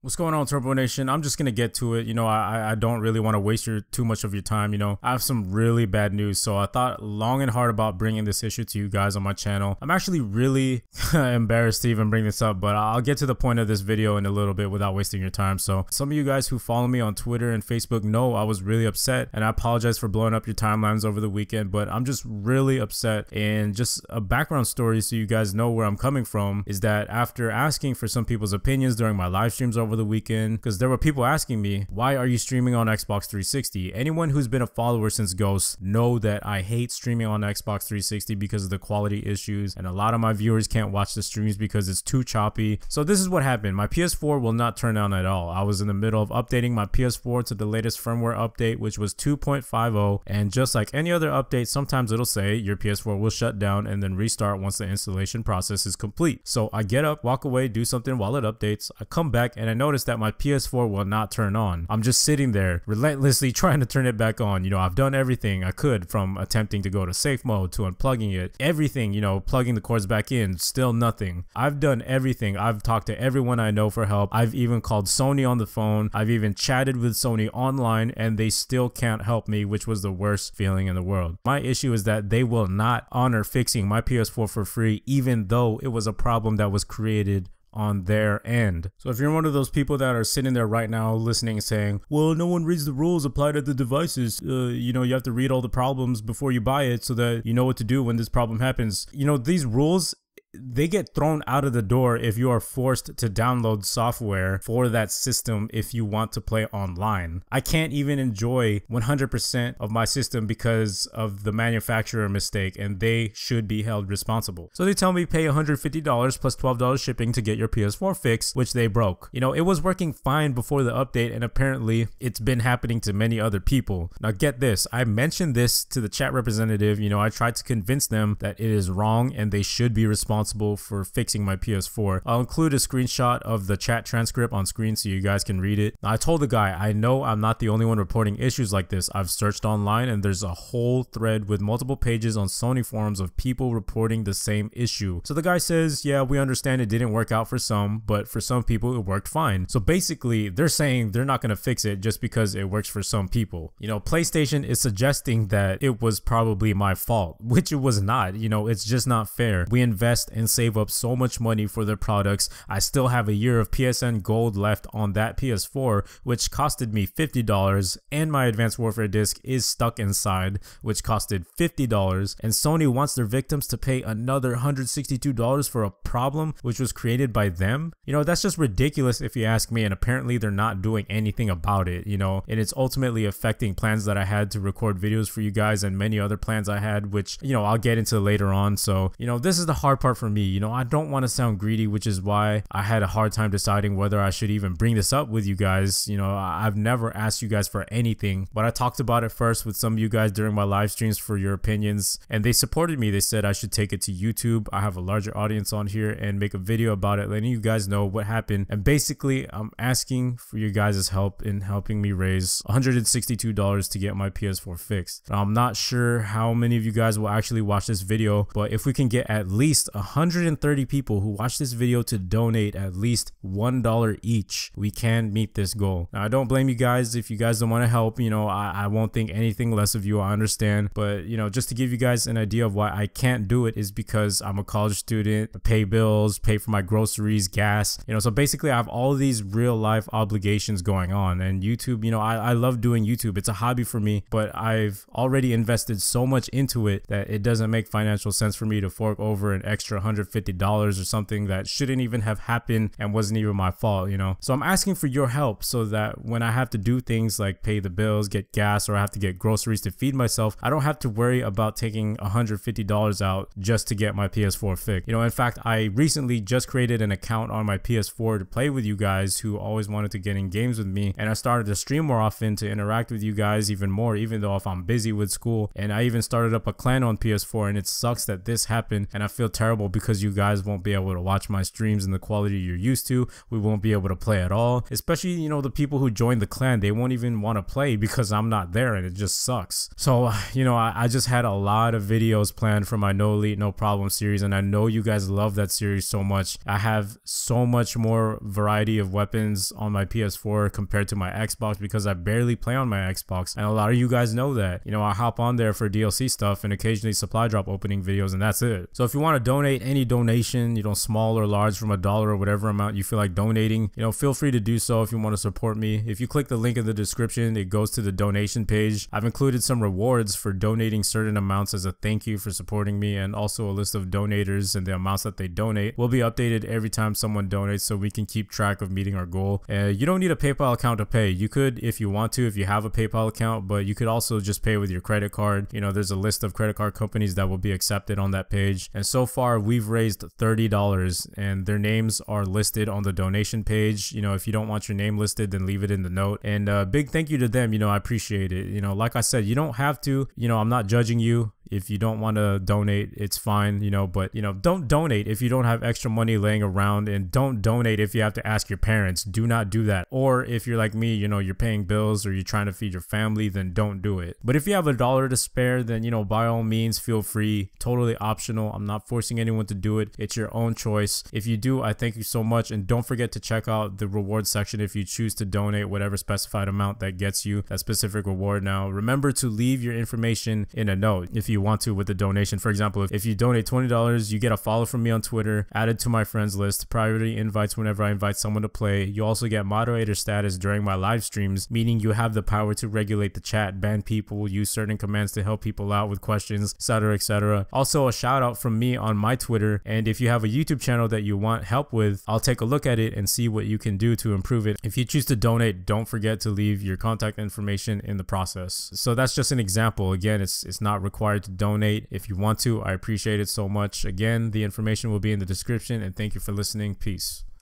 What's going on, Turbo Nation? I'm just gonna get to it. I don't really want to waste too much of your time. I have some really bad news, so I thought long and hard about bringing this issue to you guys on my channel. I'm actually really embarrassed to even bring this up, but I'll get to the point of this video in a little bit without wasting your time. So some of you guys who follow me on Twitter and Facebook know I was really upset, and I apologize for blowing up your timelines over the weekend, but I'm just really upset. And just a background story so you guys know where I'm coming from is that after asking for some people's opinions during my live streams over the weekend, because there were people asking me, why are you streaming on Xbox 360? Anyone who's been a follower since Ghost know that I hate streaming on Xbox 360 because of the quality issues, and a lot of my viewers can't watch the streams because it's too choppy. So this is what happened. My PS4 will not turn on at all. I was in the middle of updating my PS4 to the latest firmware update, which was 2.50, and just like any other update, sometimes it'll say your PS4 will shut down and then restart once the installation process is complete. So I get up, walk away, do something while it updates. I come back and I notice that my PS4 will not turn on. I'm just sitting there relentlessly trying to turn it back on. I've done everything I could, from attempting to go to safe mode to unplugging it, everything, plugging the cords back in, still nothing. I've done everything. I've talked to everyone I know for help. I've even called Sony on the phone. I've even chatted with Sony online, and they still can't help me, which was the worst feeling in the world. My issue is that they will not honor fixing my PS4 for free, even though it was a problem that was created on their end. So if you're one of those people that are sitting there right now listening and saying, well, no one reads the rules applied to the devices, you have to read all the problems before you buy it so that you know what to do when this problem happens. These rules, they get thrown out of the door if you are forced to download software for that system if you want to play online. I can't even enjoy 100% of my system because of the manufacturer mistake, and they should be held responsible. So they tell me pay $150 plus $12 shipping to get your PS4 fixed, which they broke. It was working fine before the update, and apparently it's been happening to many other people. Now get this, I mentioned this to the chat representative. I tried to convince them that it is wrong and they should be responsible for fixing my PS4. I'll include a screenshot of the chat transcript on screen so you guys can read it. I told the guy, I know I'm not the only one reporting issues like this. I've searched online and there's a whole thread with multiple pages on Sony forums of people reporting the same issue. So the guy says, yeah, we understand it didn't work out for some, but for some people it worked fine. So basically they're saying they're not going to fix it just because it works for some people. PlayStation is suggesting that it was probably my fault, which it was not. It's just not fair. We invest and save up so much money for their products. I still have a year of PSN Gold left on that PS4, which costed me $50, and my Advanced Warfare disc is stuck inside, which costed $50, and Sony wants their victims to pay another $162 for a problem which was created by them. That's just ridiculous if you ask me, and apparently they're not doing anything about it, and it's ultimately affecting plans that I had to record videos for you guys and many other plans I had, which, I'll get into later on. So, this is the hard part for me. I don't want to sound greedy, which is why I had a hard time deciding whether I should even bring this up with you guys. I've never asked you guys for anything, but I talked about it first with some of you guys during my live streams for your opinions, and they supported me. They said I should take it to YouTube. I have a larger audience on here and make a video about it, letting you guys know what happened. And basically, I'm asking for you guys' help in helping me raise $162 to get my PS4 fixed. Now, I'm not sure how many of you guys will actually watch this video, but if we can get at least 130 people who watch this video to donate at least $1 each, we can meet this goal. Now, I don't blame you guys if you guys don't want to help. I won't think anything less of you. I understand, but just to give you guys an idea of why I can't do it is because I'm a college student, I pay bills, pay for my groceries, gas, so basically I have all these real life obligations going on. And YouTube, I love doing YouTube. It's a hobby for me, but I've already invested so much into it that it doesn't make financial sense for me to fork over an extra $150 or something that shouldn't even have happened and wasn't even my fault. So I'm asking for your help so that when I have to do things like pay the bills, get gas, or I have to get groceries to feed myself, I don't have to worry about taking $150 out just to get my PS4 fixed. In fact, I recently just created an account on my PS4 to play with you guys who always wanted to get in games with me, and I started to stream more often to interact with you guys even more, even though if I'm busy with school. And I even started up a clan on PS4, and it sucks that this happened, and I feel terrible because you guys won't be able to watch my streams in the quality you're used to. We won't be able to play at all, especially, you know, the people who join the clan, they won't even want to play because I'm not there, and it just sucks. So, you know, I just had a lot of videos planned for my No Elite, No Problem series, and I know you guys love that series so much. I have so much more variety of weapons on my PS4 compared to my Xbox because I barely play on my Xbox, and a lot of you guys know that. You know, I hop on there for DLC stuff and occasionally supply drop opening videos, and that's it. So if you want to donate, any donation, you know, small or large, from $1 or whatever amount you feel like donating, you know, feel free to do so if you want to support me. If you click the link in the description, it goes to the donation page. I've included some rewards for donating certain amounts as a thank you for supporting me, and also a list of donators and the amounts that they donate will be updated every time someone donates so we can keep track of meeting our goal. You don't need a PayPal account to pay. You could, if you want to, if you have a PayPal account, but you could also just pay with your credit card. You know, there's a list of credit card companies that will be accepted on that page, and so far we've raised $30 and their names are listed on the donation page. You know, if you don't want your name listed, then leave it in the note, and big thank you to them. You know, I appreciate it. You know, like I said, you don't have to, you know, I'm not judging you. If you don't want to donate, it's fine, you know, but, you know, don't donate if you don't have extra money laying around, and don't donate if you have to ask your parents. Do not do that. Or if you're like me, you know, you're paying bills or you're trying to feed your family, then don't do it. But if you have $1 to spare, then, you know, by all means, feel free. Totally optional. I'm not forcing anyone to do it. It's your own choice. If you do, I thank you so much, and don't forget to check out the reward section if you choose to donate whatever specified amount that gets you that specific reward. Now, remember to leave your information in a note if you want to with the donation. For example, if you donate $20, you get a follow from me on Twitter, added to my friends list, priority invites whenever I invite someone to play. You also get moderator status during my live streams, meaning you have the power to regulate the chat, ban people, use certain commands to help people out with questions, etc., etc. Also, a shout out from me on my Twitter, and if you have a YouTube channel that you want help with, I'll take a look at it and see what you can do to improve it. If you choose to donate, don't forget to leave your contact information in the process. So that's just an example. Again, it's not required to donate. If you want to, I appreciate it so much. Again, the information will be in the description, and thank you for listening. Peace.